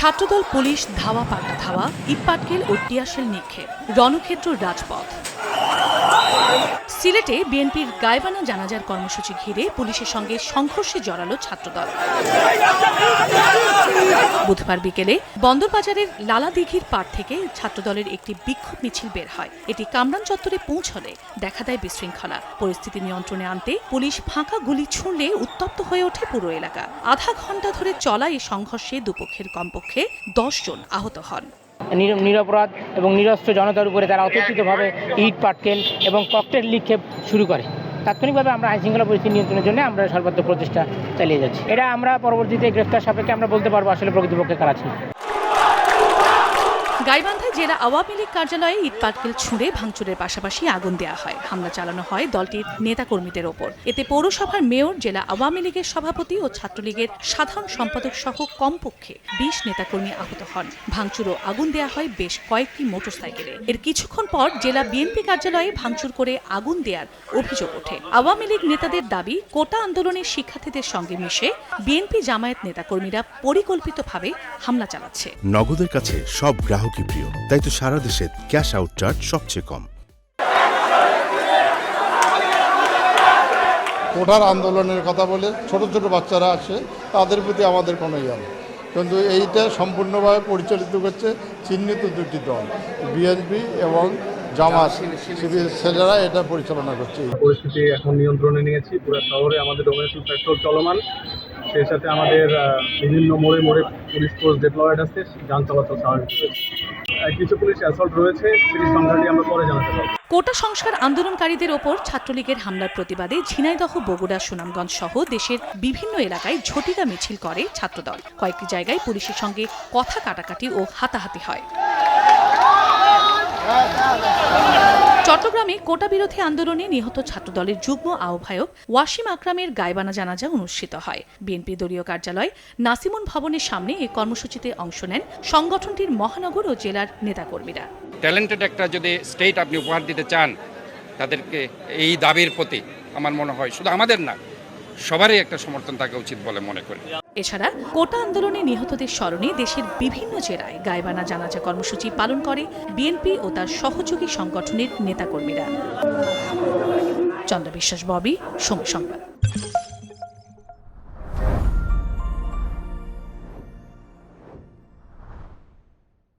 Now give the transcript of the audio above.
ছাত্রদল, police, ধাওয়া পাল্টা ধাওয়া, ইটপাটকেল ও টিয়ারশেল নিক্ষেপ, রণক্ষেত্র রাজপথ। সিলেটে বিএনপির গাইবানা জানাজার কর্মসূচি ঘিরে পুলিশের সঙ্গে সংঘর্ষে জড়ালো ছাত্রদল। বুধবার বিকেলে বন্দরবাজারের লালাদিঘির পাড় থেকে ছাত্রদলের একটি বিক্ষোভ মিছিল বের হয়। এটি কামরান চত্বরে পৌঁছলে দেখা দেয় বিশৃঙ্খলা। পরিস্থিতি নিয়ন্ত্রণে আনতে পুলিশ ফাঁকা গুলি ছুড়লে উত্তপ্ত হয়ে ওঠে পুরো এলাকা। আধা ঘণ্টা ধরে চলা এই সংঘর্ষে দুপক্ষের কমপক্ষে 10 জন আহত হন। নিরপরাধ এবং নিরস্ত্র জনতার উপরে তারা অতর্কিতভাবে ইট পাটকেল এবং ককটেল নিক্ষেপ শুরু করে। তাৎক্ষণিকভাবে আমরা আইনশৃঙ্খলা পরিস্থিতি নিয়ন্ত্রণের জন্য আমরা সর্বাত্মক প্রচেষ্টা চালিয়ে যাচ্ছি। এটা আমরা পরবর্তীতে গ্রেফতার সাপেক্ষে আমরা বলতে পারবো আসলে প্রকৃতপক্ষে কারা ছিল। গাইবান্ধায় জেলা আওয়ামী লীগ কার্যালয়ে ইটপাটকেল ছুঁড়ে ভাঙচুরের পাশাপাশি আগুন দেওয়া হয়। হামলা চালানো হয় দলটির নেতাকর্মীদের ওপর। এতে পৌরসভার মেয়র, জেলা আওয়ামী লীগের সভাপতি ও ছাত্রলীগের সাধারণ সম্পাদক সহ কমপক্ষে 20 নেতাকর্মী আহত হন। ভাঙচুর ও আগুন দেওয়া হয় বেশ কয়েকটি মোটরসাইকেলে। এর কিছুক্ষণ পর জেলা বিএনপি কার্যালয়ে ভাঙচুর করে আগুন দেওয়ার অভিযোগ ওঠে। আওয়ামী লীগ নেতাদের দাবি, কোটা আন্দোলনের শিক্ষার্থীদের সঙ্গে মিশে বিএনপি জামায়াত নেতাকর্মীরা পরিকল্পিতভাবে হামলা চালাচ্ছে। নগদের কাছে সব গ্রাহকই প্রিয়, তাই তো সারা দেশে ক্যাশ আউট চার্জ সবচেয়ে কম। কোটার আন্দোলনের কথা বলে ছোট ছোট বাচ্চারা আছে, তাদের প্রতি আমাদের কোনো ইয়ে নেই, কিন্তু এইটা সম্পূর্ণভাবে পরিচালিত করছে চিহ্নিত দুটি দল, বিএনপি এবং জামাত শিবির ছেলেরা এটা পরিচালনা করছে। পরিস্থিতি এখন নিয়ন্ত্রণে নিয়েছি। পুরো শহরে আমাদের ডোমেস্টিক পেট্রোল চলমান, সেই সাথে আমাদের বিভিন্ন মোড়ে মোড়ে পুলিশ ফোর্স ডিপ্লয়েড আছে, যান চলাচল স্বাভাবিক রয়েছে। কিছু পুলিশ অ্যাসল্ট রয়েছে, সেই সংখ্যাটি আমরা পরে জানাতে পারব। কোটা সংস্কার আন্দোলনকারীদের ওপর ছাত্রলীগের হামলার প্রতিবাদে ঝিনাইদহ, বগুড়া, সুনামগঞ্জ সহ দেশের বিভিন্ন এলাকায় ঝটিকা মিছিল করে ছাত্রদল। কয়েকটি জায়গায় পুলিশের সঙ্গে কথা কাটাকাটি ও হাতাহাতি হয়। চট্টগ্রামে কোটা বিরোধী আন্দোলনে নিহত ছাত্রদলের যুগ্ম আহ্বায়ক ওয়াসিম আকরামের গাইবানা জানাজা অনুষ্ঠিত হয়। বিএনপি দলীয় কার্যালয় নাসিমুন ভবনের সামনে এই কর্মসূচিতে অংশ নেন সংগঠনটির মহানগর ও জেলার নেতাকর্মীরা। ট্যালেন্টেড একটা যদি স্টেট আপনি উপহার দিতে চান তাদেরকে, এই দাবির প্রতি আমার মনে হয় শুধু আমাদের না, সবারই একটা সমর্থন থাকা উচিত বলে মনে করি। এছাড়া কোটা আন্দোলনে নিহতদের স্মরণে দেশের বিভিন্ন জেলায় গাইবানা জানাজা কর্মসূচি পালন করে বিএনপি ও তার সহযোগী সংগঠনের নেতাকর্মীরা। চন্দ্র বিশ্বাস, ববি, সময় সংবাদ।